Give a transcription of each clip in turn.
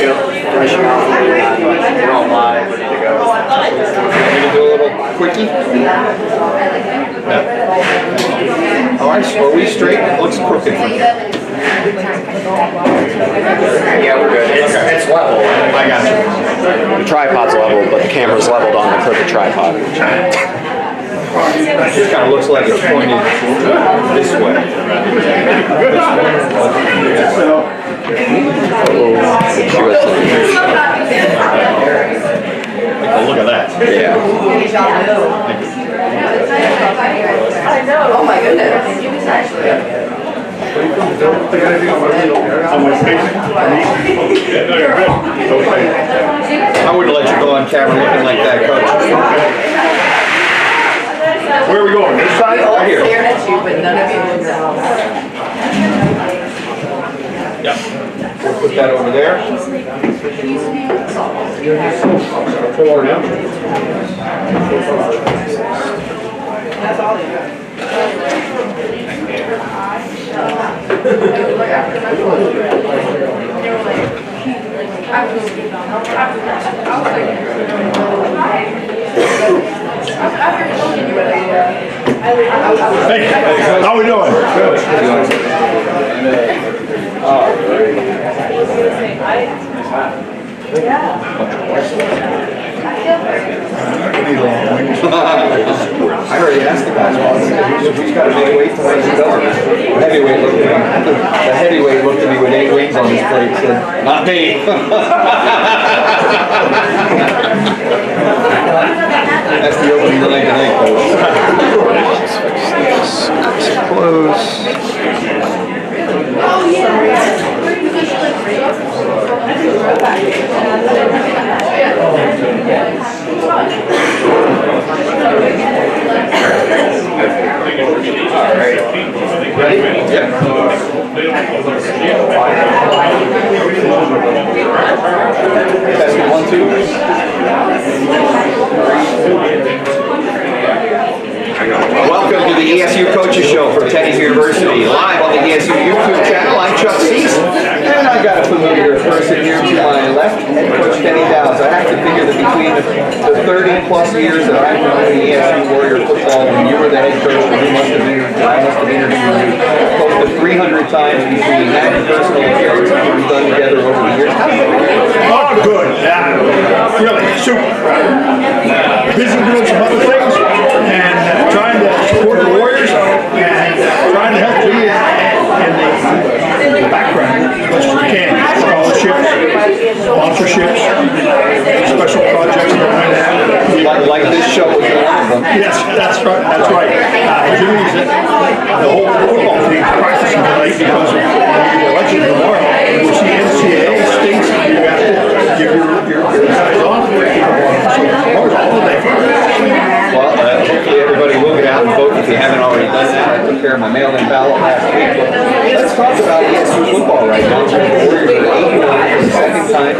We're all live, ready to go. Gonna do a little quickie? Yeah. Alright, so are we straight? It looks crooked. Yeah, we're good. It's level. I got you. The tripod's level, but the camera's leveled on the crooked tripod. It just kind of looks like it's pointed this way. Oh, look at that. Yeah. Oh my goodness. I wouldn't let you go on camera looking like that, Coach. Where are we going? This side? Right here. Staring at you, but none of you looked out. Yep. We'll put that over there. Forward now. That's all you got. Hey, how we doing? Good. I already asked the guys, who's got a big weight tonight? The heavyweight looked at me. The heavyweight looked at me with 8 wings on his plate and said, not me. That's the opening leg tonight, Coach. Close. Oh, yeah. Ready? Yep. Testing 1, 2. Welcome to the ESU Coaches Show for Teddy's University, live on the ESU YouTube channel. I'm Chuck Cease, and I've got a familiar person here to my left, head coach Kenny Dowds. I have to figure that between the 30-plus years that I've known the ESU Warrior football, when you were the head coach, and I must have interviewed you close to 300 times between that and personal appearances we've done together over the years. How's it going? Oh, good. Really, super. Busy doing some other things and trying to support the Warriors and trying to help me in the background as much as we can. Scholarships, sponsorships, special projects that we're going to have. Like this show was one of them. Yes, that's right. That's right. Jimmy's the whole football team practicing tonight because of the election tomorrow. Which the NCAA states you have to give your guys off. So tomorrow's all day for us. Well, hopefully everybody will get out and vote if you haven't already done that. I took care of my mail-in ballot last week. But let's talk about ESU football right now. The Warriors are 8-1 for the second time.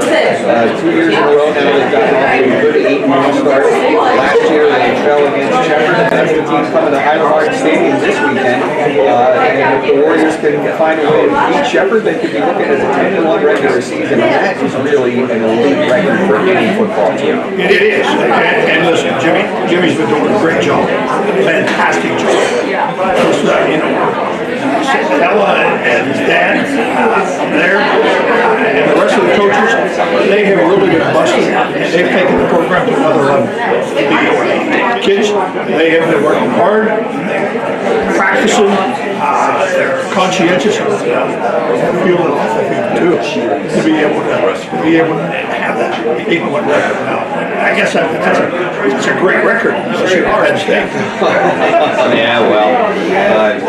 2 years in a row now they've gotten off to a good 8-1 start. Last year they fell against Shepherd. That's the team coming to Highland Park Stadium this weekend. And if the Warriors can find a way to beat Shepherd, they could be looking at a 10-1 regular season. And that is really an elite record for any football team. It is. And listen, Jimmy's been doing a great job. Fantastic job. Ella and his dad there, and the rest of the coaches, they have really been busted. They've taken the program to another level. The kids, they have been working hard, practicing, they're conscientious, and feeling off the field too, to be able to have that 8-1 record now. I guess that's a great record, especially at Penn State. Yeah, well, as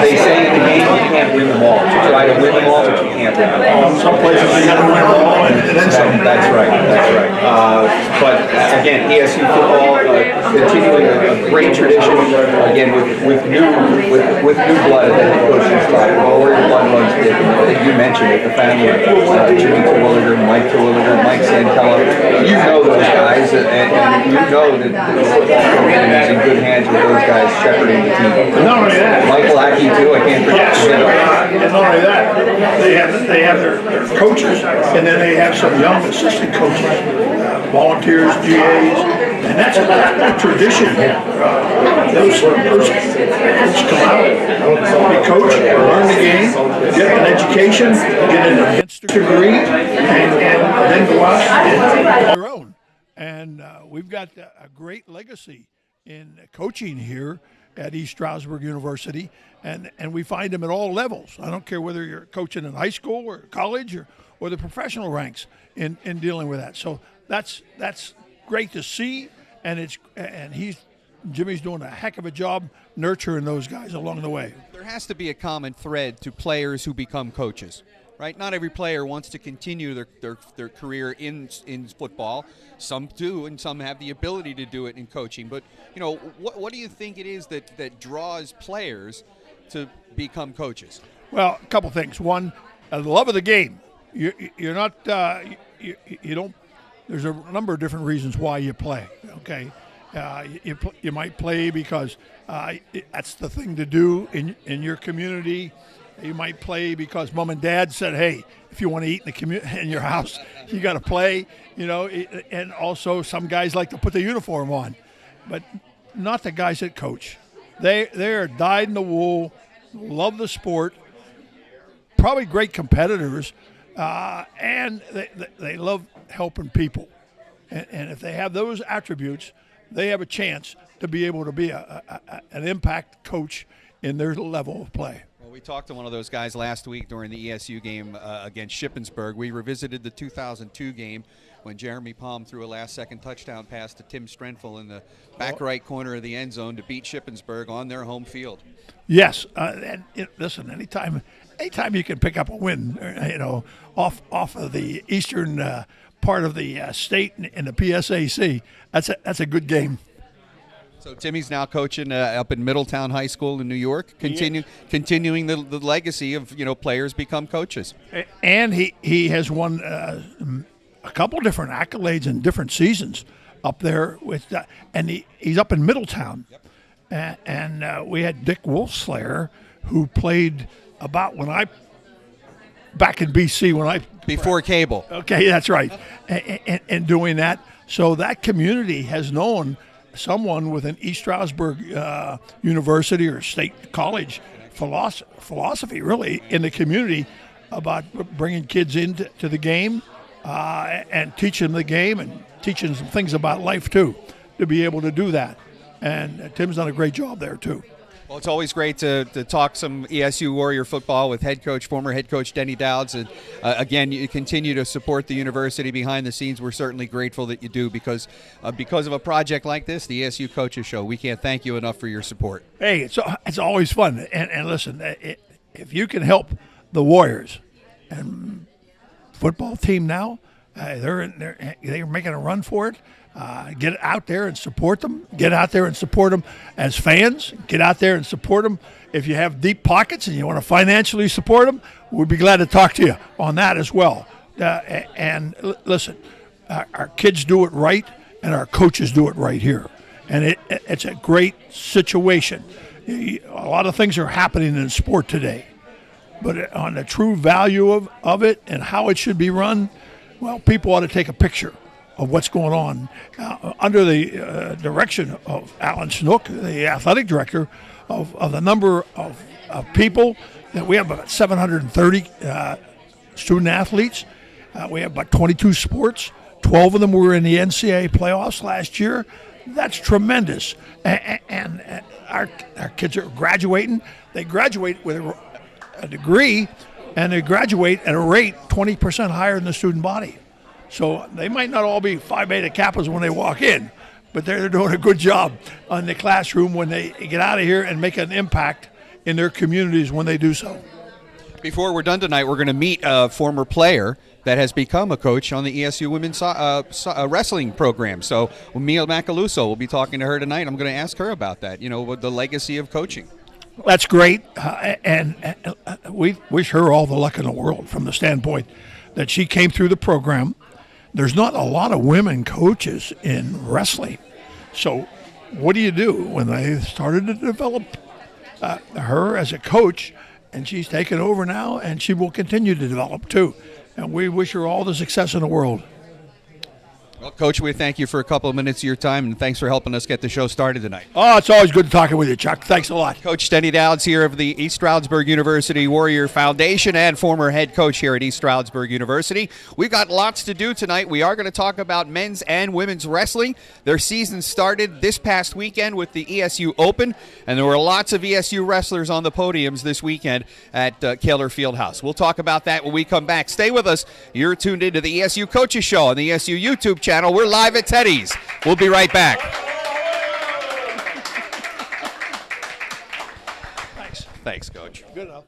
they say in the game, you can't win them all. You try to win them all, but you can't win them all. Some places you got to win them all, and then some. That's right. But again, ESU football continuing a great tradition. Again, with new blood at the head coaching spot. Well, where your blood runs, you mentioned it, the family, Jimmy Terwilliger, Mike Terwilliger, Mike Santella. You know those guys, and you know that the football program is in good hands with those guys shepherding the team. Not only that, Michael Hackey too, I can't forget. yes, and not only that, they have their coaches, and then they have some young assistant coaches, volunteers, GAs, and that's a tradition. Those coaches come out, they coach, learn the game, get an education, get an advanced degree, and then go out and their own. And we've got a great legacy in coaching here at East Stroudsburg University, and we find them at all levels. I don't care whether you're coaching in high school or college or the professional ranks in dealing with that. So that's great to see, and Jimmy's doing a heck of a job nurturing those guys along the way. There has to be a common thread to players who become coaches, right? Not every player wants to continue their career in football. Some do, and some have the ability to do it in coaching. But, what do you think it is that draws players to become coaches? Well, a couple things. One, the love of the game. You're not, you don't, there's a number of different reasons why you play, okay? You might play because that's the thing to do in your community. You might play because mom and dad said, hey, if you want to eat in your house, you got to play, and also some guys like to put the uniform on, but not the guys that coach. They're dyed in the wool, love the sport, probably great competitors, and they love helping people. And if they have those attributes, they have a chance to be able to be an impact coach in their level of play. Well, we talked to one of those guys last week during the ESU game against Shippensburg. We revisited the 2002 game when Jeremy Palm threw a last-second touchdown pass to Tim Strenfel in the back right corner of the end zone to beat Shippensburg on their home field. Yes, and listen, anytime you can pick up a win, off of the eastern part of the state in the PSAC, that's a good game. So Timmy's now coaching up in Middletown High School in New York, continuing the legacy of players become coaches. And he has won a couple different accolades in different seasons up there with, and he's up in Middletown. Yep. And we had Dick Wolfslayer, who played about back in BC when I before cable. Okay, that's right, and doing that. So that community has known someone with an East Stroudsburg University or state college philosophy really in the community about bringing kids into the game and teaching them the game and teaching some things about life too, to be able to do that. And Tim's done a great job there too. Well, it's always great to talk some ESU Warrior football with former head coach Denny Dowds. And again, you continue to support the university behind the scenes. We're certainly grateful that you do because of a project like this, the ESU Coaches Show. We can't thank you enough for your support. Hey, it's always fun. And listen, if you can help the Warriors and football team now, they're making a run for it. Get out there and support them. Get out there and support them as fans. Get out there and support them. If you have deep pockets and you want to financially support them, we'd be glad to talk to you on that as well. Listen, our kids do it right, and our coaches do it right here. And it's a great situation. A lot of things are happening in sport today. But on the true value of it and how it should be run, well, people ought to take a picture of what's going on under the direction of Alan Snook, the athletic director, of the number of people that we have about 730 student athletes. We have about 22 sports. 12 of them were in the NCAA playoffs last year. That's tremendous. And our kids are graduating. They graduate with a degree, and they graduate at a rate 20% higher than the student body. So they might not all be Phi Beta Kappas when they walk in, but they're doing a good job in the classroom when they get out of here and make an impact in their communities when they do so. Before we're done tonight, we're going to meet a former player that has become a coach on the ESU women's wrestling program. So Mia Macaluso, we'll be talking to her tonight. I'm going to ask her about that, the legacy of coaching. That's great, and we wish her all the luck in the world from the standpoint that she came through the program. There's not a lot of women coaches in wrestling, so what do you do when they started to develop her as a coach, and she's taken over now, and she will continue to develop too, and we wish her all the success in the world. Well, Coach, we thank you for a couple of minutes of your time, and thanks for helping us get the show started tonight. Oh, it's always good talking with you, Chuck. Thanks a lot. Coach Denny Dowds here of the East Stroudsburg University Warrior Foundation and former head coach here at East Stroudsburg University. We've got lots to do tonight. We are going to talk about men's and women's wrestling. Their season started this past weekend with the ESU Open, and there were lots of ESU wrestlers on the podiums this weekend at Kaler Fieldhouse. We'll talk about that when we come back. Stay with us. You're tuned into the ESU Coaches Show on the ESU YouTube channel. We're live at Teddy's. We'll be right back. Thanks, Coach. Good enough.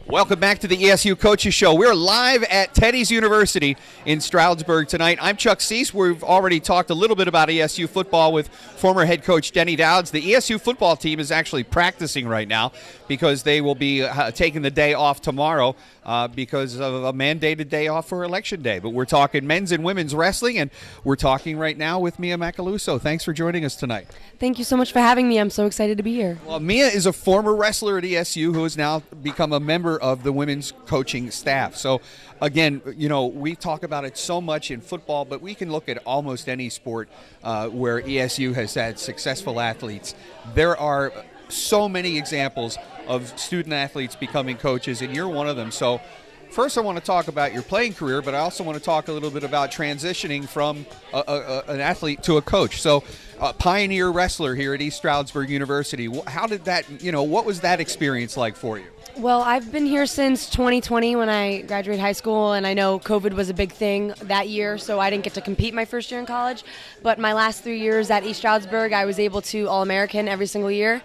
Welcome back to the ESU Coaches Show. We're live at Teddy's University in Stroudsburg tonight. I'm Chuck Cease. We've already talked a little bit about ESU football with former head coach Denny Dowds. The ESU football team is actually practicing right now because they will be taking the day off tomorrow because of a mandated day off for Election Day. But we're talking men's and women's wrestling, and we're talking right now with Mia Macaluso. Thanks for joining us tonight. Thank you so much for having me. I'm so excited to be here. Well, Mia is a former wrestler at ESU who has now become a member of the women's coaching staff. So, again, you know, we talk about it so much in football, but we can look at almost any sport where ESU has had successful athletes. There are so many examples of student athletes becoming coaches, and you're one of them. So, first I want to talk about your playing career, but I also want to talk a little bit about transitioning from an athlete to a coach. So, pioneer wrestler here at East Stroudsburg University. How did that, you know, what was that experience like for you? Well, I've been here since 2020 when I graduated high school, and I know COVID was a big thing that year, so I didn't get to compete my first year in college. But my last 3 years at East Stroudsburg, I was able to All-American every single year.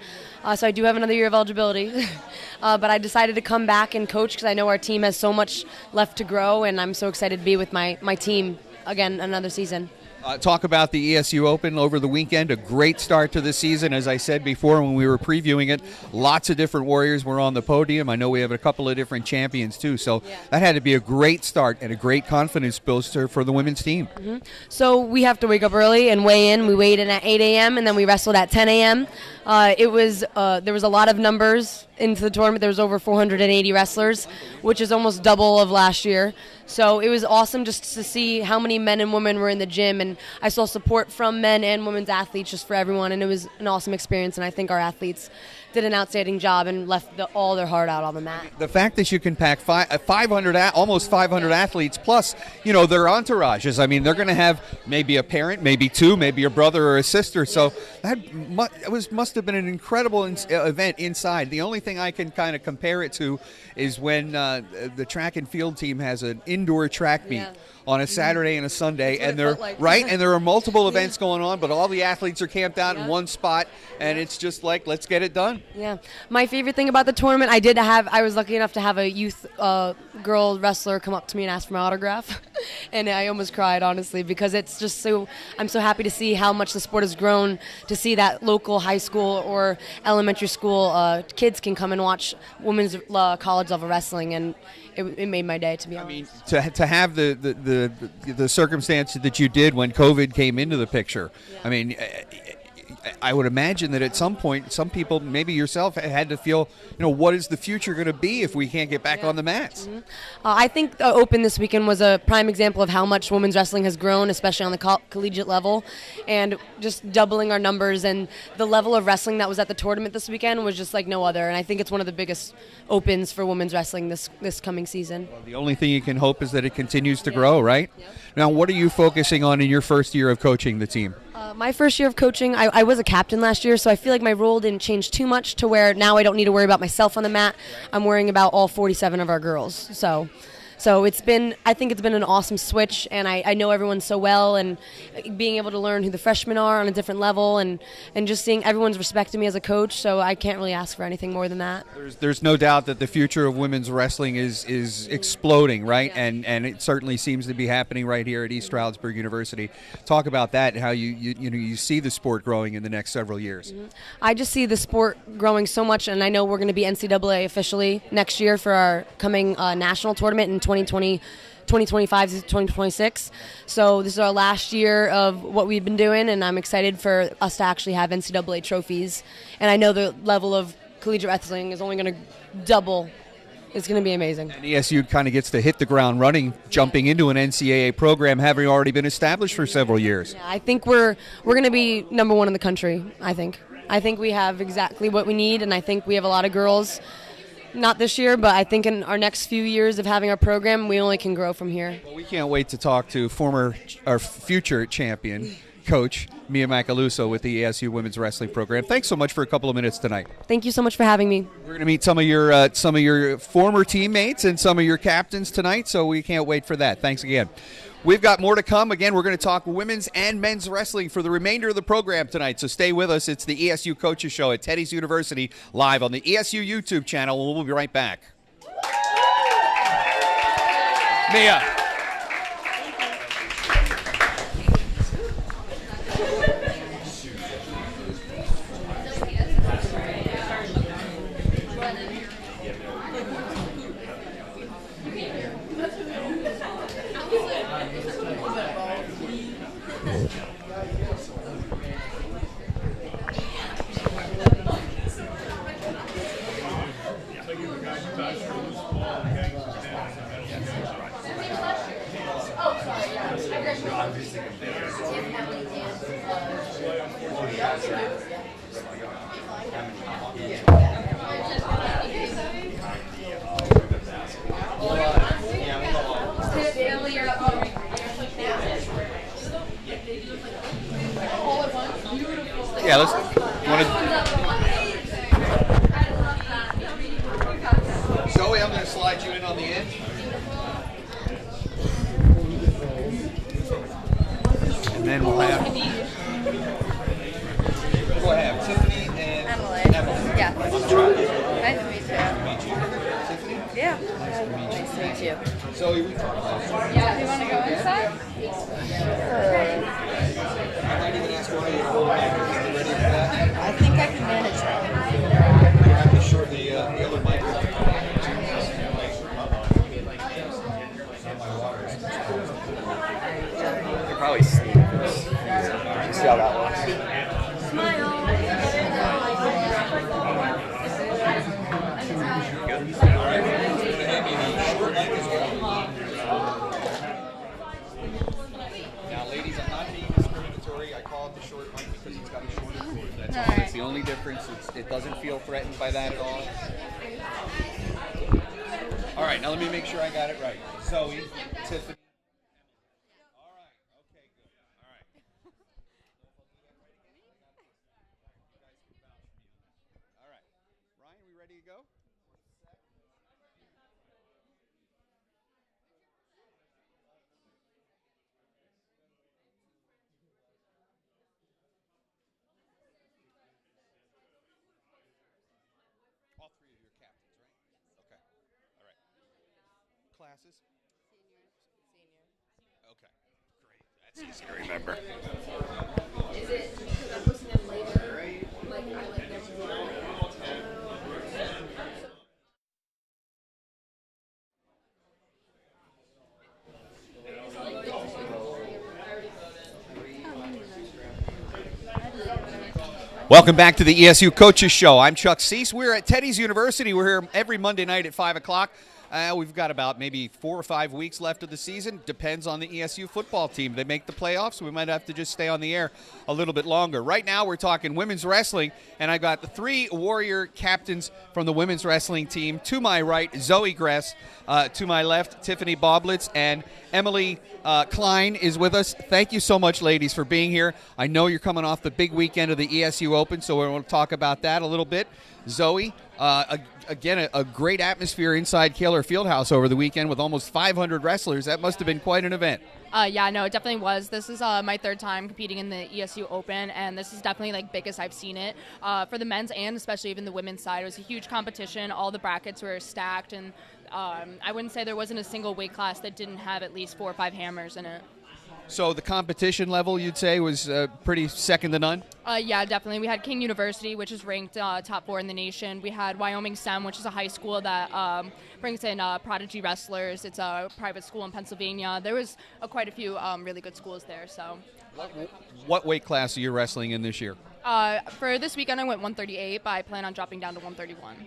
So I do have another year of eligibility. But I decided to come back and coach because I know our team has so much left to grow, and I'm so excited to be with my team again another season. Talk about the ESU Open over the weekend. A great start to the season. As I said before when we were previewing it, lots of different warriors were on the podium. I know we have a couple of different champions too. So that had to be a great start and a great confidence booster for the women's team. Mm-hmm. So we have to wake up early and weigh in. We weighed in at 8 a.m. and then we wrestled at 10 a.m. There was a lot of numbers into the tournament. There was over 480 wrestlers, which is almost double of last year. So it was awesome just to see how many men and women were in the gym, and I saw support from men and women's athletes just for everyone, and it was an awesome experience, and I think our athletes did an outstanding job and left all their heart out on the mat. The fact that you can pack 500, almost 500 athletes plus, you know, their entourages. I mean, they're going to have maybe a parent, maybe two, maybe a brother or a sister. So that must have been an incredible event inside. The only thing I can kind of compare it to is when the track and field team has an indoor track meet on a Saturday and a Sunday, and there and there are multiple events going on, but all the athletes are camped out in one spot, and it's just like, let's get it done. Yeah, my favorite thing about the tournament, I was lucky enough to have a youth girl wrestler come up to me and ask for my autograph, and I almost cried, honestly, because it's just I'm so happy to see how much the sport has grown, to see that local high school or elementary school kids can come and watch women's college level wrestling, and it made my day, to be honest. I mean, to have the circumstance that you did when COVID came into the picture. I mean, I would imagine that at some point, some people, maybe yourself, had to feel, what is the future going to be if we can't get back on the mats? I think the Open this weekend was a prime example of how much women's wrestling has grown, especially on the collegiate level, and just doubling our numbers, and the level of wrestling that was at the tournament this weekend was just like no other, and I think it's one of the biggest Opens for women's wrestling this coming season. Well, the only thing you can hope is that it continues to grow, right? Yep. Now, what are you focusing on in your first year of coaching the team? My first year of coaching, I was a captain last year, so I feel like my role didn't change too much to where now I don't need to worry about myself on the mat. I'm worrying about all 47 of our girls. So I think it's been an awesome switch, and I know everyone so well, and being able to learn who the freshmen are on a different level, and just seeing everyone's respecting me as a coach, so I can't really ask for anything more than that. There's no doubt that the future of women's wrestling is exploding, right? Yeah. And it certainly seems to be happening right here at East Stroudsburg University. Talk about that, how you see the sport growing in the next several years. Mm-hmm. I just see the sport growing so much, and I know we're going to be NCAA officially next year for our coming national tournament in 2025 to 2026. So this is our last year of what we've been doing, and I'm excited for us to actually have NCAA trophies. And I know the level of collegiate wrestling is only going to double. It's going to be amazing. And ESU kind of gets to hit the ground running, jumping into an NCAA program, having already been established for several years. Yeah, I think we're going to be number one in the country, I think. I think we have exactly what we need, and I think we have a lot of girls. Not this year, but I think in our next few years of having our program, we only can grow from here. Well, we can't wait to talk to future champion coach Mia Macaluso with the ESU Women's Wrestling Program. Thanks so much for a couple of minutes tonight. Thank you so much for having me. We're going to meet some of your former teammates and some of your captains tonight, so we can't wait for that. Thanks again. We've got more to come. Again, we're going to talk women's and men's wrestling for the remainder of the program tonight, so stay with us. It's the ESU Coaches Show at Teddy's University, live on the ESU YouTube channel. We'll be right back. Mia. Yeah, let's. Zoe, I'm going to slide you in on the end. And then we'll have Tiffany and Emily. Yeah. On the track. Nice to meet you. Nice to meet you. Tiffany? Yeah. Nice to meet you. Nice to meet you. Zoe, we talked last Yeah. Do you want to go inside? I might even ask one of you to go back. Are you ready for that? I think I can manage that. We're going to have to short the other mic. They're probably sneaking this. See how that works. Now, ladies, I'm not being discriminatory. I call it the short mic because he's got a shorter cord. That's all. It's the only difference. It doesn't feel threatened by that at all. All right, now let me make sure I got it right. Zoe, Tiffany. All right. Okay, good. All right. All right. Ryan, we ready to go? All three of your captains, right? Okay. All right. Classes? Senior. Okay. Great. That's easy to remember. Is it because I'm posting them later? Like, I like them. Welcome back to the ESU Coaches Show. I'm Chuck Cease. We're at Teddy's University. We're here every Monday night at 5 o'clock. We've got about maybe 4 or 5 weeks left of the season. Depends on the ESU football team. They make the playoffs. We might have to just stay on the air a little bit longer. Right now we're talking women's wrestling, and I got the 3 Warrior captains from the women's wrestling team. To my right, Zoe Gress. To my left, Tiffany Boblitz, and Emily Klein is with us. Thank you so much, ladies, for being here. I know you're coming off the big weekend of the ESU Open, so we're going to talk about that a little bit. Zoe, again, a great atmosphere inside Kaler Fieldhouse over the weekend with almost 500 wrestlers. That must have been quite an event. Yeah, no, it definitely was. This is my 3rd time competing in the ESU Open, and this is definitely like biggest I've seen it for the men's and especially even the women's side. It was a huge competition. All the brackets were stacked, and I wouldn't say there wasn't a single weight class that didn't have at least 4 or 5 hammers in it. So the competition level, you'd say, was pretty second to none? Yeah, definitely. We had King University, which is ranked top 4 in the nation. We had Wyoming STEM, which is a high school that brings in prodigy wrestlers. It's a private school in Pennsylvania. There was quite a few really good schools there. So, what weight class are you wrestling in this year? For this weekend, I went 138, but I plan on dropping down to 131.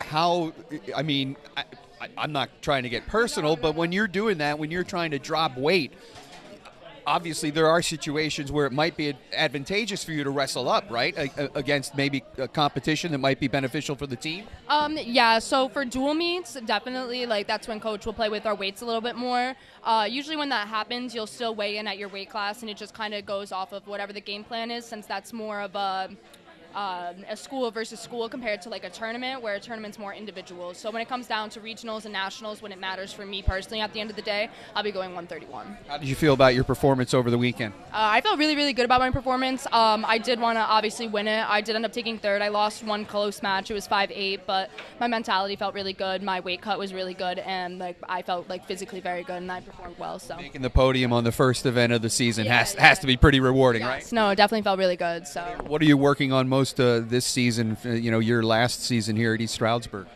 How, I mean, I'm not trying to get personal, but when you're doing that, when you're trying to drop weight, obviously there are situations where it might be advantageous for you to wrestle up, right, against maybe a competition that might be beneficial for the team? Yeah, so for dual meets, definitely, like, that's when coach will play with our weights a little bit more. Usually when that happens, you'll still weigh in at your weight class, and it just kind of goes off of whatever the game plan is, since that's more of a school versus school compared to like a tournament, where a tournament's more individual. So when it comes down to regionals and nationals, when it matters for me personally at the end of the day, I'll be going 131. How did you feel about your performance over the weekend? I felt really, really good about my performance. I did want to obviously win it. I did end up taking 3rd. I lost one close match. It was 5-8, but my mentality felt really good. My weight cut was really good, and like I felt like physically very good, and I performed well. So making the podium on the first event of the season has to be pretty rewarding, right? No, it definitely felt really good. So what are you working on most this season, your last season here at East Stroudsburg?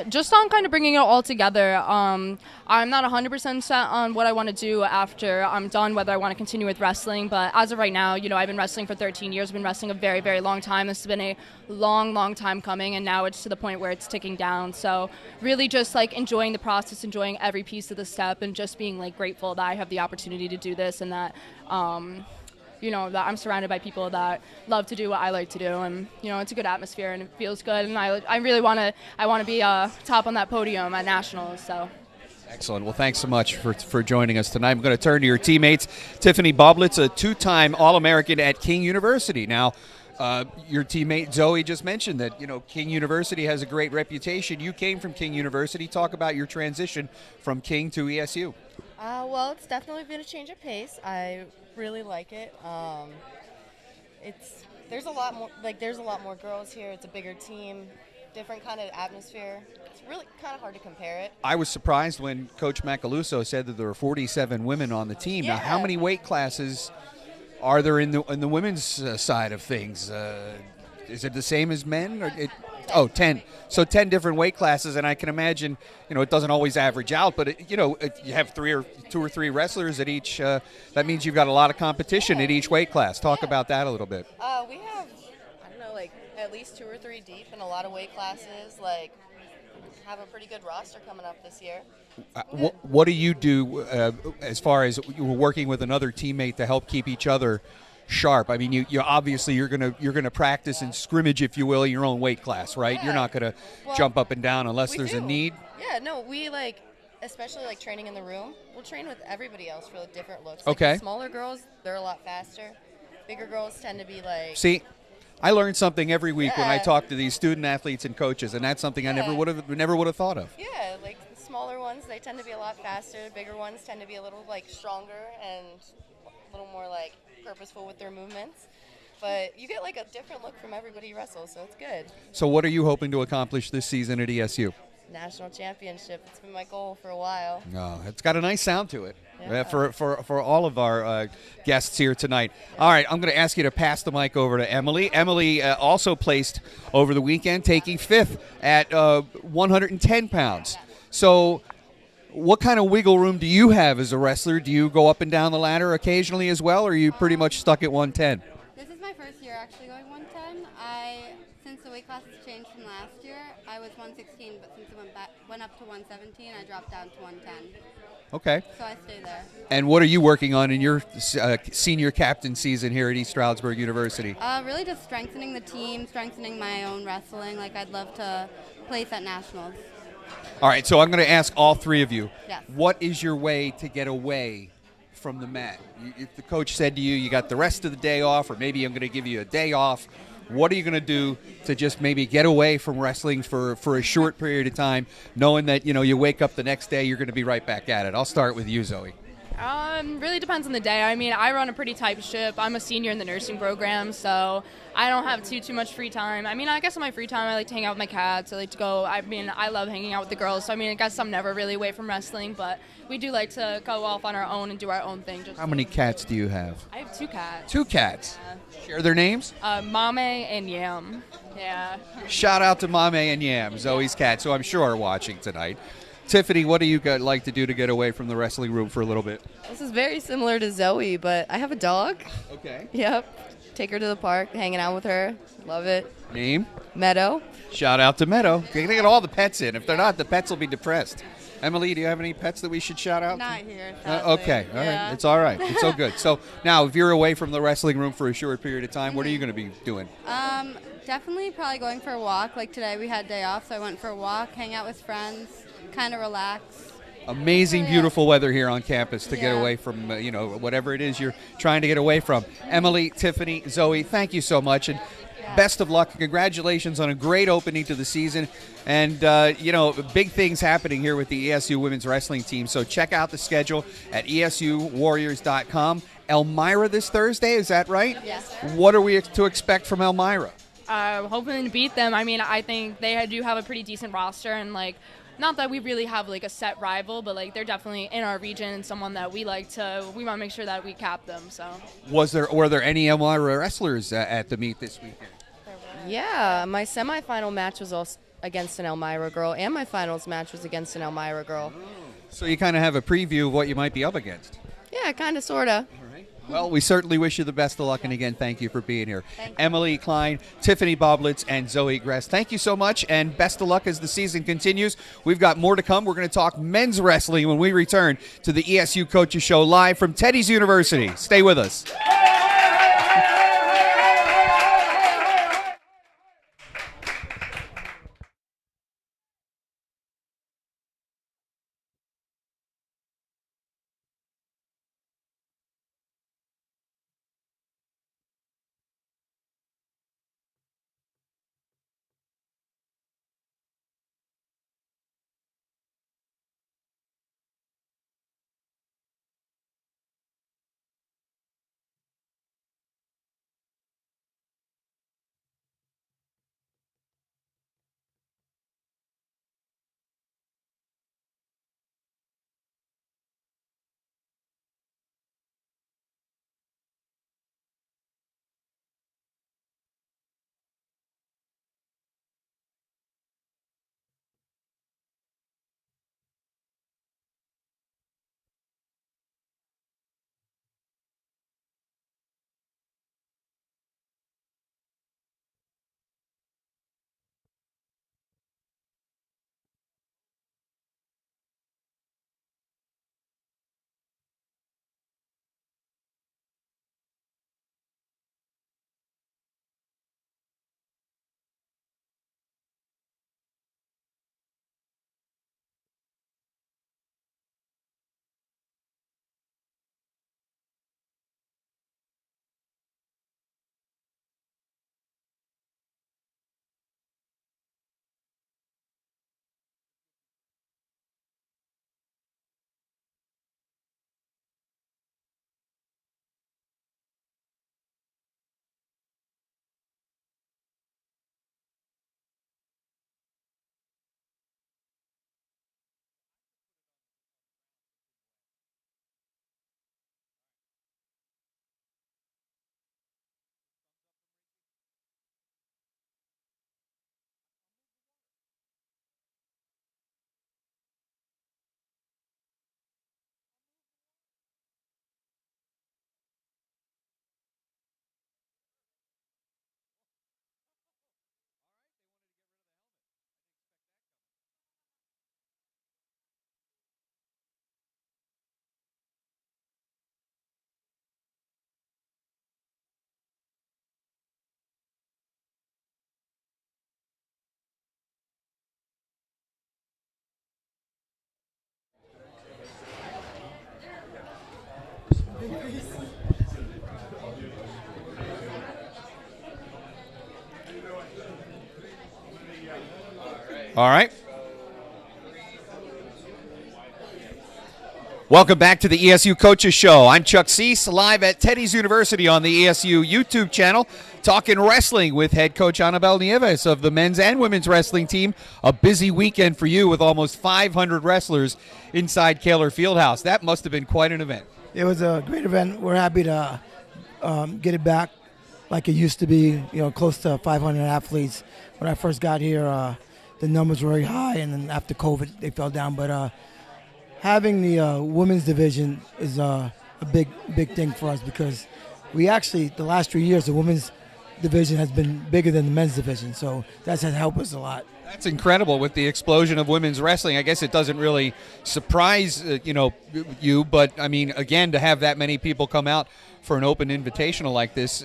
Just on kind of bringing it all together. I'm not 100% set on what I want to do after I'm done, whether I want to continue with wrestling, but as of right now, I've been wrestling for 13 years. I've been wrestling a very, very long time. This has been a long, long time coming, and now it's to the point where it's ticking down. So really just like enjoying the process, enjoying every piece of the step, and just being like grateful that I have the opportunity to do this, and that that I'm surrounded by people that love to do what I like to do, and it's a good atmosphere and it feels good, and I really want to be top on that podium at nationals. So excellent. Well, thanks so much for joining us tonight. I'm going to turn to your teammates. Tiffany Boblitz, a 2-time All-American at King University. Now, your teammate Zoe just mentioned that King University has a great reputation. You came from King University. Talk about your transition from King to ESU. Well, it's definitely been a change of pace. I really like it. There's a lot more girls here. It's a bigger team, different kind of atmosphere. It's really kind of hard to compare it. I was surprised when Coach Macaluso said that there were 47 women on the team. Yeah. Now, how many weight classes are there in the women's side of things? Is it the same as men? Or 10. So 10 different weight classes, and I can imagine, it doesn't always average out, but you have 2 or 3 wrestlers at each. That means you've got a lot of competition at each weight class. Talk about that a little bit. We have, at least 2 or 3 deep in a lot of weight classes. Have a pretty good roster coming up this year. What do you do as far as you were working with another teammate to help keep each other sharp? I mean, you obviously you're gonna practice and scrimmage, if you will, in your own weight class, right? Yeah. You're not gonna jump up and down unless there's a need. Yeah, no, we especially training in the room. We'll train with everybody else for different looks. Okay. Smaller girls, they're a lot faster. Bigger girls tend to be See, I learn something every week when I Yeah. talk to these student athletes and coaches, and that's something I never would have thought of. Yeah, the smaller ones, they tend to be a lot faster. Bigger ones tend to be a little stronger and a little more purposeful with their movements. But you get a different look from everybody you wrestle, so it's good. So what are you hoping to accomplish this season at ESU? National championship. It's been my goal for a while. Oh, it's got a nice sound to it. Yeah. For all of our guests here tonight. All right, I'm going to ask you to pass the mic over to Emily. Emily also placed over the weekend, taking 5th at 110 pounds. So what kind of wiggle room do you have as a wrestler? Do you go up and down the ladder occasionally as well, or are you pretty much stuck at 110? This is my first first year actually going 110. Since the weight class has changed from last year, I was 116, but since it went up to 117, I dropped down to 110. Okay. So I stay there. And what are you working on in your senior captain season here at East Stroudsburg University? Really just strengthening the team, strengthening my own wrestling. Like I'd love to place at nationals. All right, so I'm going to ask all three of you. Yes. What is your way to get away from the mat? If the coach said to you, you got the rest of the day off, or maybe I'm going to give you a day off, what are you going to do to just maybe get away from wrestling for a short period of time, knowing that, you wake up the next day, you're going to be right back at it? I'll start with you, Zoe. Really depends on the day. I mean, I run a pretty tight ship. I'm a senior in the nursing program, so I don't have too much free time. I mean, I guess in my free time, I like to hang out with my cats. I like to go. I mean, I love hanging out with the girls. So I mean, I guess I'm never really away from wrestling, but we do like to go off on our own and do our own thing. How many cats do you have? I have 2 cats. 2 cats. Share their names? Mame and Yam. Yeah. Shout out to Mame and Yam, Zoe's cats, who I'm sure are watching tonight. Tiffany, what do you like to do to get away from the wrestling room for a little bit? This is very similar to Zoe, but I have a dog. Okay. Yep. Take her to the park, hanging out with her. Love it. Name? Meadow. Shout out to Meadow. They get all the pets in. If they're not, the pets will be depressed. Emily, do you have any pets that we should shout out? Not here. Okay, all right. It's all right. It's so good. So now, if you're away from the wrestling room for a short period of time, what are you going to be doing? Definitely probably going for a walk. Like today we had day off, so I went for a walk, hang out with friends, kind of relax. Amazing, beautiful weather here on campus to get Yeah. away from, whatever it is you're trying to get away from. Emily, Tiffany, Zoe, thank you so much. And best of luck. Congratulations on a great opening to the season. And, big things happening here with the ESU women's wrestling team. So check out the schedule at esuwarriors.com. Elmira this Thursday, is that right? Yes. What are we to expect from Elmira? Hoping to beat them. I mean, I think they do have a pretty decent roster, and not that we really have a set rival, but they're definitely in our region and someone that we want to make sure that we cap them. So. Were there any Elmira wrestlers at the meet this weekend? Yeah, my semifinal match was also against an Elmira girl, and my finals match was against an Elmira girl. So you kind of have a preview of what you might be up against. Yeah, kind of, sort of. Well, we certainly wish you the best of luck, and again, thank you for being here. Emily Klein, Tiffany Boblitz, and Zoe Gress, thank you so much, and best of luck as the season continues. We've got more to come. We're going to talk men's wrestling when we return to the ESU Coaches Show live from Teddy's University. Stay with us. All right. Welcome back to the ESU Coaches Show. I'm Chuck Cease, live at Teddy's University on the ESU YouTube channel, talking wrestling with head coach Anabel Nieves of the men's and women's wrestling team. A busy weekend for you with almost 500 wrestlers inside Kaler Fieldhouse. That must have been quite an event. It was a great event. We're happy to get it back like it used to be, close to 500 athletes. When I first got here, the numbers were very high, and then after COVID, they fell down. But having the women's division is a big thing for us, because we actually, the last 3 years, the women's division has been bigger than the men's division. So that's has helped us a lot. That's incredible with the explosion of women's wrestling. I guess it doesn't really surprise you, but I mean, again, to have that many people come out for an open invitational like this,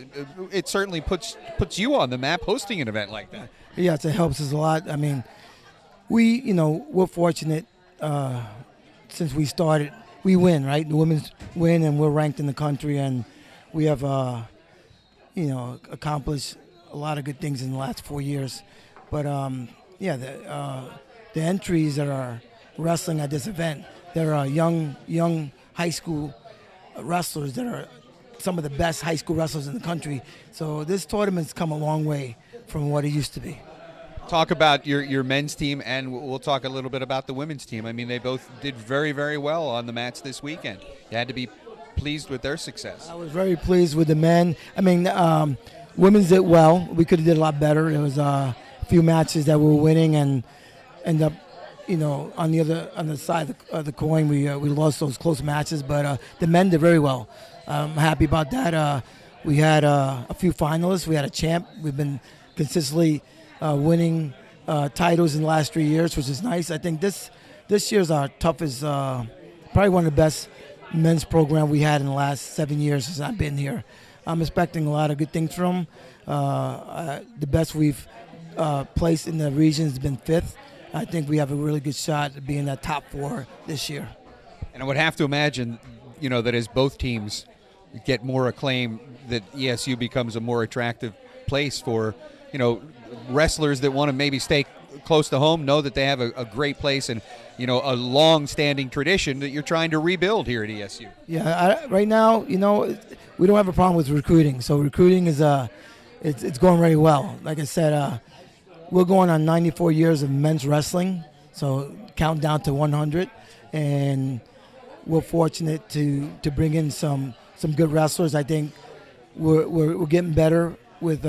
it certainly puts you on the map hosting an event like that. Yes, it helps us a lot. I mean, we're fortunate. Since we started, we win, right? The women's win, and we're ranked in the country, and we have, accomplished a lot of good things in the last 4 years. But the entries that are wrestling at this event, there are young high school wrestlers that are some of the best high school wrestlers in the country. So this tournament's come a long way from what it used to be. Talk about your men's team, and we'll talk a little bit about the women's team. I mean, they both did very, very well on the mats this weekend. You had to be pleased with their success. I was very pleased with the men. I mean, women's did well. We could have did a lot better. There was a few matches that we were winning and end up, on the side of the coin, we lost those close matches. But the men did very well. I'm happy about that. We had a few finalists. We had a champ. We've been consistently winning titles in the last 3 years, which is nice. I think this year's our toughest, probably one of the best men's program we had in the last 7 years since I've been here. I'm expecting a lot of good things from them. The best we've placed in the region has been 5th. I think we have a really good shot at being that top 4 this year. And I would have to imagine, that as both teams get more acclaim, that ESU becomes a more attractive place for, wrestlers that want to maybe stay close to home, know that they have a great place and, a long-standing tradition that you're trying to rebuild here at ESU. Yeah, right now, we don't have a problem with recruiting. So recruiting is it's going very well. Like I said, we're going on 94 years of men's wrestling, so count down to 100, and we're fortunate to bring in some good wrestlers. I think we're getting better with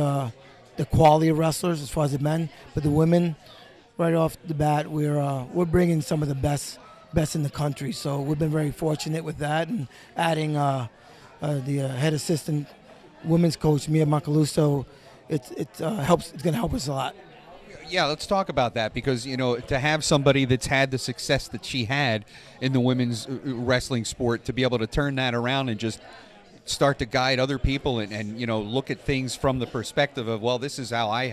the quality of wrestlers as far as the men, but the women, right off the bat, we're bringing some of the best in the country. So we've been very fortunate with that, and adding the head assistant women's coach Mia Macaluso, it helps. It's going to help us a lot. Yeah, let's talk about that, because, to have somebody that's had the success that she had in the women's wrestling sport, to be able to turn that around and just start to guide other people and look at things from the perspective of, well, this is how I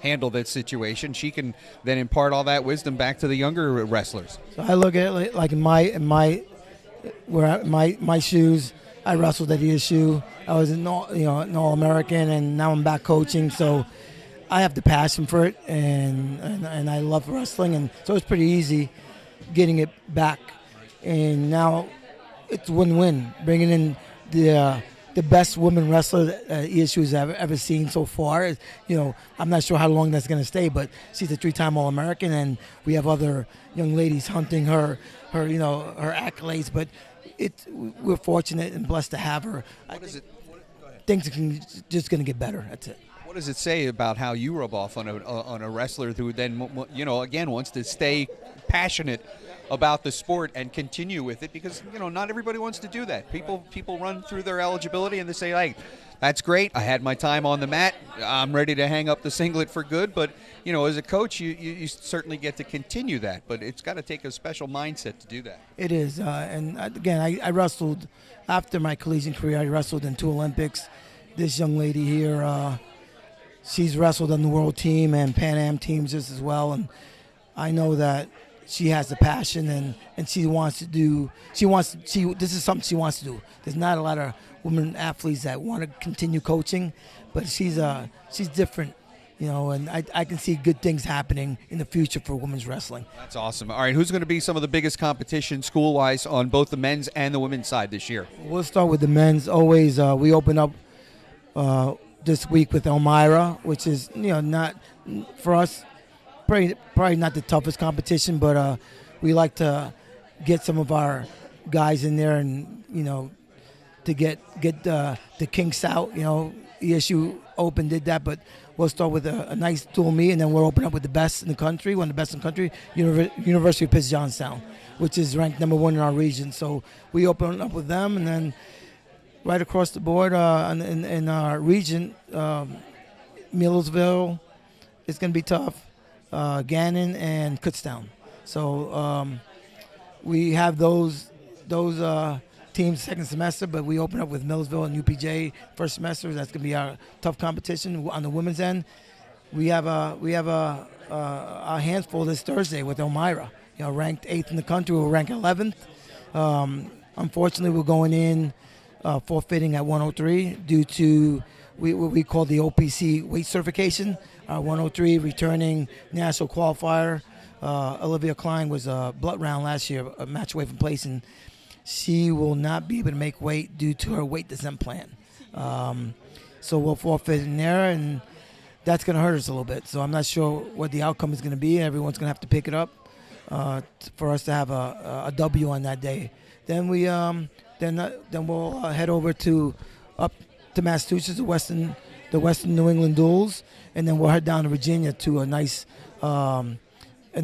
handle that situation. She can then impart all that wisdom back to the younger wrestlers. So I look at it like in my shoes. I wrestled at ESU. I was an All-American, and now I'm back coaching. So I have the passion for it, and I love wrestling, and so it's pretty easy getting it back. And now it's win-win, bringing in the best women wrestler that ESU has ever seen so far. I'm not sure how long that's going to stay, but she's a 3-time All-American, and we have other young ladies hunting her accolades. But we're fortunate and blessed to have her. Things are just going to get better. That's it. What does it say about how you rub off on a wrestler who then, again, wants to stay passionate about the sport and continue with it? Because, not everybody wants to do that. People run through their eligibility and they say, like, that's great. I had my time on the mat. I'm ready to hang up the singlet for good. But, as a coach, you certainly get to continue that. But it's got to take a special mindset to do that. It is. And, again, I wrestled after my collegiate career. I wrestled in 2 Olympics. This young lady here, she's wrestled on the world team and Pan Am teams just as well. And I know that she has the passion and she wants to do. This is something she wants to do. There's not a lot of women athletes that want to continue coaching, but she's different. and I can see good things happening in the future for women's wrestling. That's awesome. All right, who's going to be some of the biggest competition school-wise on both the men's and the women's side this year? We'll start with the men's. Always, we open up this week with Elmira, which is not for us probably not the toughest competition, but we like to get some of our guys in there and to get the kinks out. ESU Open did that, but we'll start with a nice dual meet, and then we'll open up with the best in the country, one of the best in the country, University of Pitts Johnstown, which is ranked number 1 in our region. So we open up with them, and then right across the board in our region, Millersville is going to be tough, Gannon and Kutztown. So we have those teams second semester, but we open up with Millersville and UPJ first semester. That's going to be our tough competition. On the women's end, we have a handful this Thursday with Elmira. Ranked 8th in the country. We're ranked 11th. Unfortunately, we're going in forfeiting at 103 due to what we call the OPC weight certification. 103 returning national qualifier. Olivia Klein was a blood round last year, a match away from placing. She will not be able to make weight due to her weight descent plan. So we'll forfeit in there, and that's going to hurt us a little bit. So I'm not sure what the outcome is going to be. Everyone's going to have to pick it up for us to have a W on that day. Then then we'll head over up to Massachusetts, the Western New England duels, and then we'll head down to Virginia to a nice an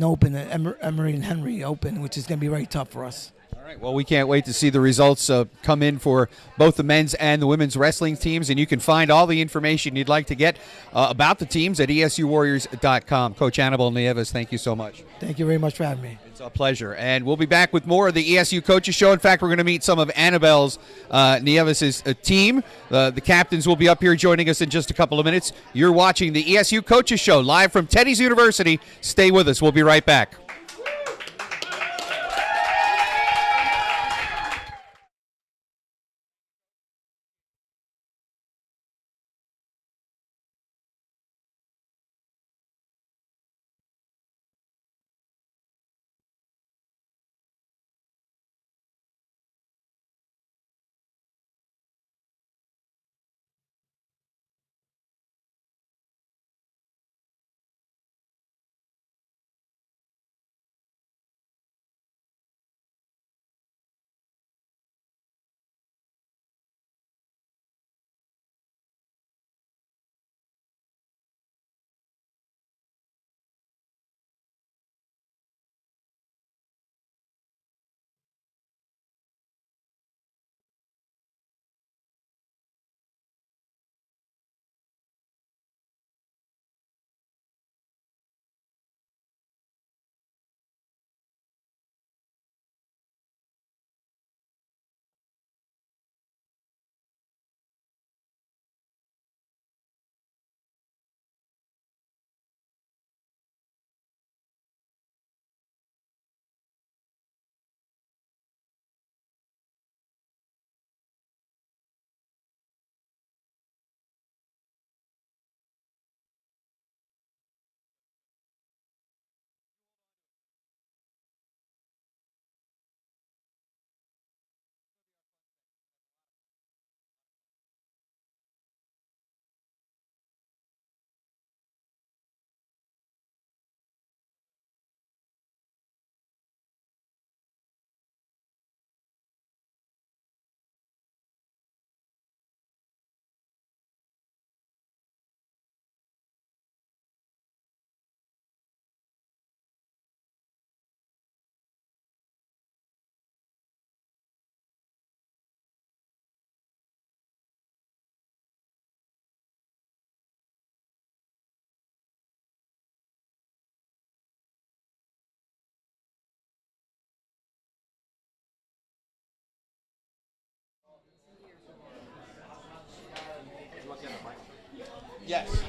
open, Emory and Henry Open, which is going to be very tough for us. All right, well, we can't wait to see the results come in for both the men's and the women's wrestling teams, and you can find all the information you'd like to get about the teams at esuwarriors.com. Coach Annabelle Nieves, thank you so much. Thank you very much for having me. It's a pleasure, and we'll be back with more of the ESU Coaches Show. In fact, we're going to meet some of Annabelle's Nieves' team. The captains will be up here joining us in just a couple of minutes. You're watching the ESU Coaches Show live from Teddy's University. Stay with us. We'll be right back. Yes.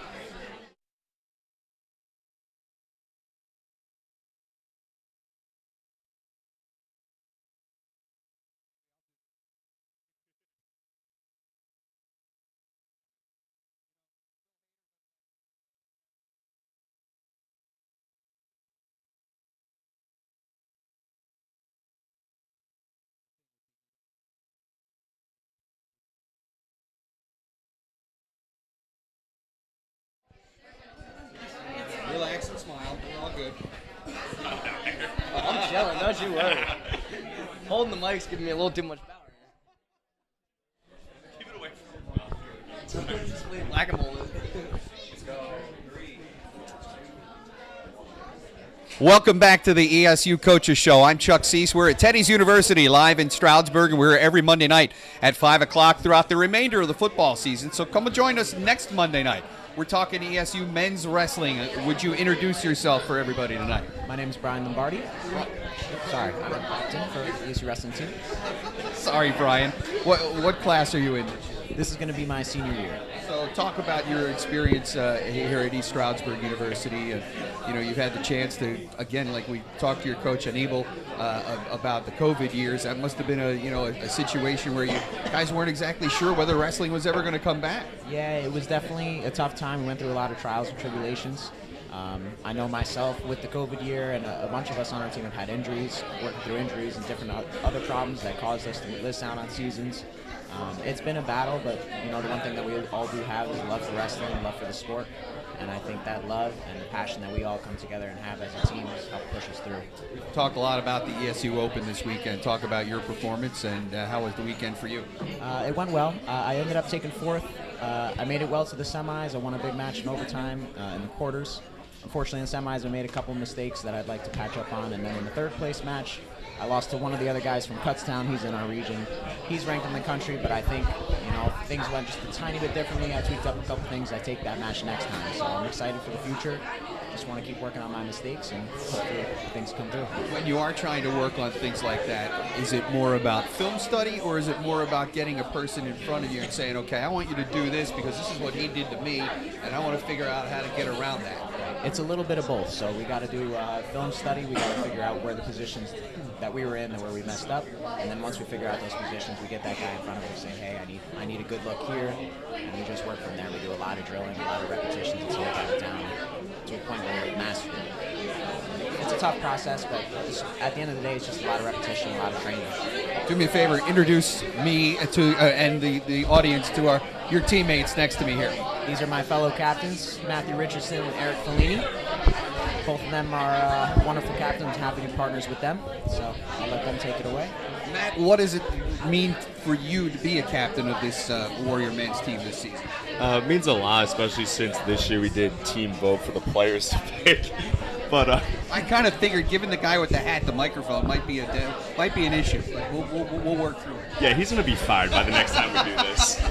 smile. We're all good. I'm chilling, don't you worry. Holding the mic's giving me a little too much power. Keep it away from me. Just play whack-a-mole. Let's go. Welcome back to the ESU Coaches Show. I'm Chuck Cease. We're at Teddy's University live in Stroudsburg, and we're every Monday night at 5 o'clock throughout the remainder of the football season. So come and join us next Monday night. We're talking ESU men's wrestling. Would you introduce yourself for everybody tonight? My name is Brian Lombardi. Sorry, I'm a captain for the ESU wrestling team. Sorry, Brian. What class are you in? This is going to be my senior year. So talk about your experience here at East Stroudsburg University. You've had the chance to, again, like we talked to your coach Anibal about the COVID years. That must have been a situation where you guys weren't exactly sure whether wrestling was ever going to come back. Yeah, it was definitely a tough time. We went through a lot of trials and tribulations. I know myself with the COVID year, and a bunch of us on our team have had injuries, working through injuries and different other problems that caused us to miss out on seasons. It's been a battle, but the one thing that we all do have is love for wrestling and love for the sport. And I think that love and the passion that we all come together and have as a team has helped push us through. Talk a lot about the ESU Open this weekend. Talk about your performance and how was the weekend for you? It went well. I ended up taking fourth. I made it well to the semis. I won a big match in overtime in the quarters. Unfortunately, in the semis, I made a couple mistakes that I'd like to catch up on. And then in the third place match, I lost to one of the other guys from Kutztown. He's in our region. He's ranked in the country, but I think, things went just a tiny bit differently. I tweaked up a couple things. I take that match next time. So I'm excited for the future. Just want to keep working on my mistakes and hopefully things come through. When you are trying to work on things like that, is it more about film study or is it more about getting a person in front of you and saying, okay, I want you to do this because this is what he did to me and I want to figure out how to get around that? It's a little bit of both. So we got to do film study. We got to figure out where the positions that we were in and where we messed up. And then once we figure out those positions, we get that guy in front of us saying, hey, I need a good look here. And we just work from there. We do a lot of drilling, a lot of repetitions until we get it down to a point where we master it. It's a tough process, but at the end of the day, it's just a lot of repetition, a lot of training. Do me a favor, introduce me to and the audience to your teammates next to me here. These are my fellow captains, Matthew Richardson and Eric Fellini. Both of them are wonderful captains. Happy to be partners with them, so I'll let them take it away. Matt, what does it mean for you to be a captain of this Warrior men's team this season? It means a lot, especially since this year we did team vote for the players to pick. But I kind of figured, given the guy with the hat, the microphone might be an issue. But we'll work through it. Yeah, he's gonna be fired by the next time we do this.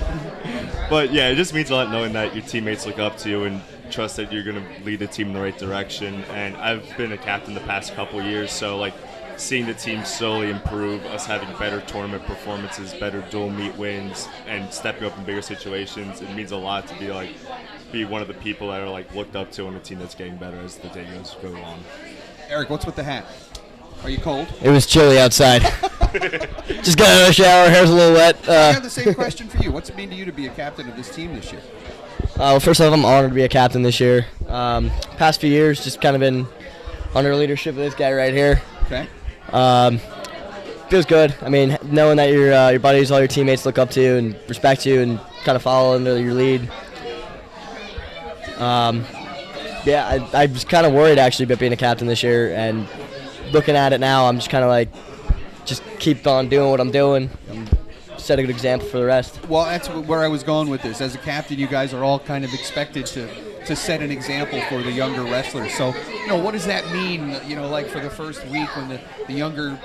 But yeah, it just means a lot knowing that your teammates look up to you and trust that you're gonna lead the team in the right direction. And I've been a captain the past couple years, so seeing the team slowly improve, us having better tournament performances, better dual meet wins, and stepping up in bigger situations, it means a lot to be one of the people that are looked up to on a team that's getting better as the day goes on. Eric, what's with the hat? Are you cold? It was chilly outside. Just got out of the shower, hair's a little wet. I have the same question for you. What's it mean to you to be a captain of this team this year? Well, first off, I'm honored to be a captain this year. Past few years, just kind of been under leadership of this guy right here. Okay. Feels good. I mean, knowing that your buddies, all your teammates look up to you and respect you and kind of follow under your lead. Yeah, I was kind of worried actually about being a captain this year, and looking at it now, I'm just kind of just keep on doing what I'm doing. Set a good example for the rest. Well, that's where I was going with this. As a captain, you guys are all kind of expected to set an example for the younger wrestlers. So, what does that mean, for the first week when the younger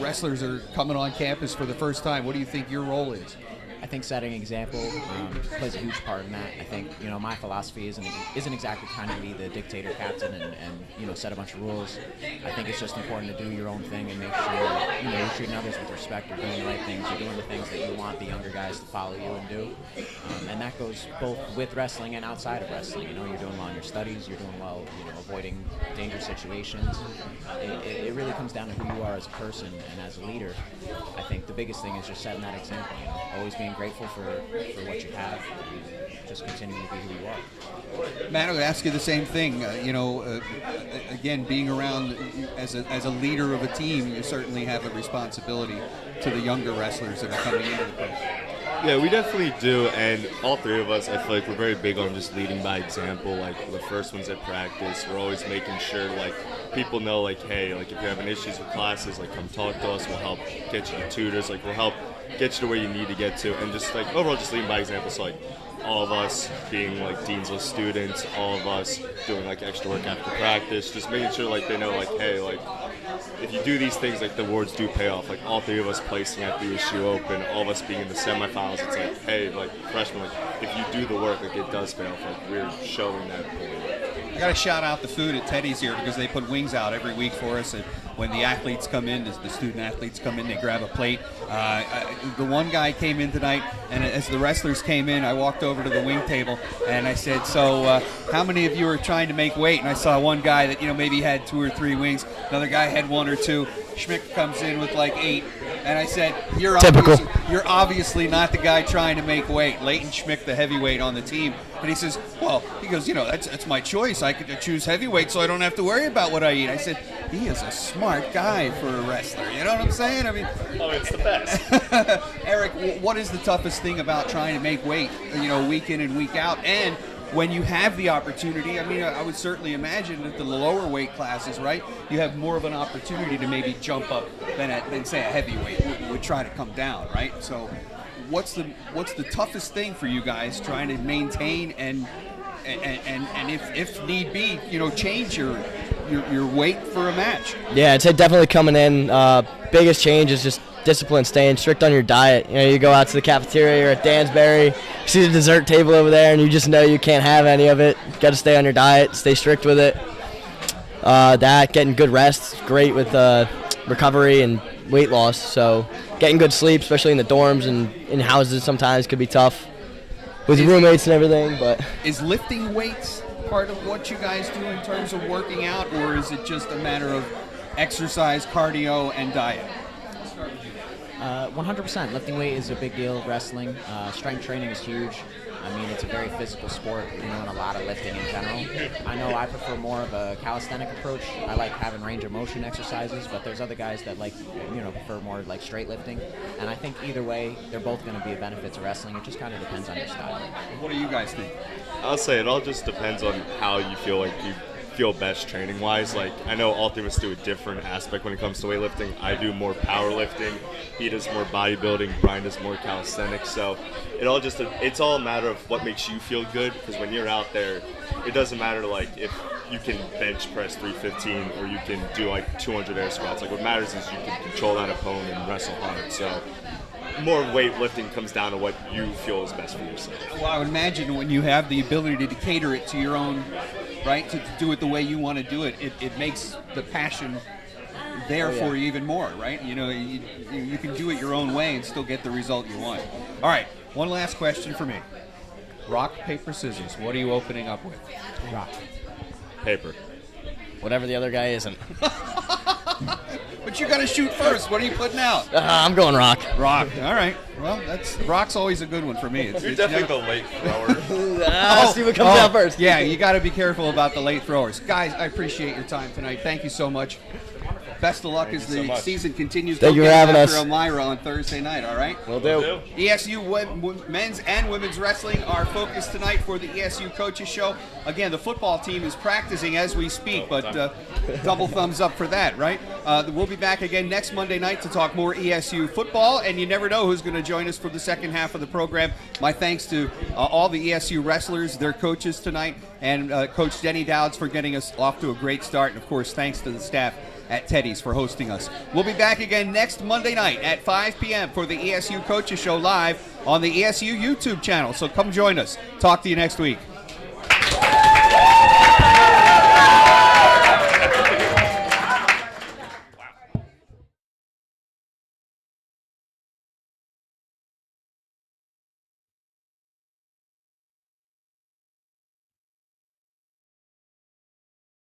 wrestlers are coming on campus for the first time? What do you think your role is? I think setting an example plays a huge part in that. I think, my philosophy isn't exactly trying to be the dictator captain and set a bunch of rules. I think it's just important to do your own thing and make sure, you're treating others with respect, you're doing the right things, you're doing the things that you want the younger guys to follow you and do. And that goes both with wrestling and outside of wrestling. You're doing well in your studies, you're doing well, avoiding dangerous situations. It really comes down to who you are as a person and as a leader. I think the biggest thing is just setting that example, always being grateful for what you have and just continuing to be who you are. Matt, I would ask you the same thing. Again, being around as a leader of a team, you certainly have a responsibility to the younger wrestlers that are coming into the program. Yeah, we definitely do, and all three of us, I feel like we're very big on just leading by example. Like the first ones at practice, we're always making sure like people know like, hey, like if you're having issues with classes, like come talk to us. We'll help get you to tutors. Like we'll help get you to where you need to get to, and just like overall, just leading by example. So like all of us being like dean's list students, all of us doing like extra work after practice, just making sure like they know like, hey, like if you do these things, like the awards do pay off. Like all three of us placing at the ESU Open, all of us being in the semifinals, it's like, hey, like freshmen, like if you do the work, like it does pay off. Like we're showing that point. I got to shout out the food at Teddy's here because they put wings out every week for us. And when the athletes come in, the student athletes come in, they grab a plate. The one guy came in tonight, and as the wrestlers came in, I walked over to the wing table and I said, so how many of you are trying to make weight? And I saw one guy that, maybe had 2 or 3 wings. Another guy had 1 or 2. Schmick comes in with like 8. And I said, you're obviously not the guy trying to make weight. Leighton Schmick, the heavyweight on the team. And he says, that's my choice. I could choose heavyweight so I don't have to worry about what I eat. I said, he is a smart guy for a wrestler. You know what I'm saying? I mean, it's the best. Eric, what is the toughest thing about trying to make weight, week in and week out? And when you have the opportunity, I would certainly imagine that the lower weight classes, right, you have more of an opportunity to maybe jump up than say a heavyweight would try to come down, right? So what's the toughest thing for you guys trying to maintain and if need be, change your weight for a match? Yeah, I'd say definitely coming in. Biggest change is just discipline, staying strict on your diet. You go out to the cafeteria or at Dansbury, see the dessert table over there, and you just know you can't have any of it. Got to stay on your diet, stay strict with it. Getting good rest, great with recovery and weight loss. So getting good sleep, especially in the dorms and in houses, sometimes could be tough with roommates and everything. But is lifting weights part of what you guys do in terms of working out, or is it just a matter of exercise, cardio, and diet? 100%. Lifting weight is a big deal. Wrestling, strength training is huge. It's a very physical sport, and a lot of lifting in general. I know I prefer more of a calisthenic approach. I like having range of motion exercises, but there's other guys that prefer more like straight lifting. And I think either way, they're both going to be a benefit to wrestling. It just kind of depends on your style. What do you guys think? I'll say it all just depends on how you feel like you feel best training wise. Like I know all three of us do a different aspect when it comes to weightlifting. I do more powerlifting, he does more bodybuilding, Brian does more calisthenics. So it's all a matter of what makes you feel good, because when you're out there, it doesn't matter like if you can bench press 315 or you can do like 200 air squats. Like what matters is you can control that opponent and wrestle hard. So more weightlifting comes down to what you feel is best for yourself. Well, I would imagine when you have the ability to cater it to your own, right, to do it the way you want to do it, it makes the passion there for you even more, right? You can do it your own way and still get the result you want. All right, one last question for me. Rock, paper, scissors. What are you opening up with? Rock. Paper. Whatever the other guy isn't. But you got to shoot first. What are you putting out? I'm going rock. Rock. All right. Well, rock's always a good one for me. You're definitely the late thrower. See what comes out first. Yeah, you got to be careful about the late throwers. Guys, I appreciate your time tonight. Thank you so much. Best of luck as the season continues. Thank you for having us. Elmira on Thursday night, all right? Will do. ESU men's and women's wrestling are focused tonight for the ESU Coaches Show. Again, the football team is practicing as we speak, but double thumbs up for that, right? We'll be back again next Monday night to talk more ESU football, and you never know who's going to join us for the second half of the program. My thanks to all the ESU wrestlers, their coaches tonight, and Coach Denny Dowds for getting us off to a great start, and of course, thanks to the staff at Teddy's for hosting us. We'll be back again next Monday night at 5 p.m. for the ESU Coaches Show live on the ESU YouTube channel. So come join us. Talk to you next week.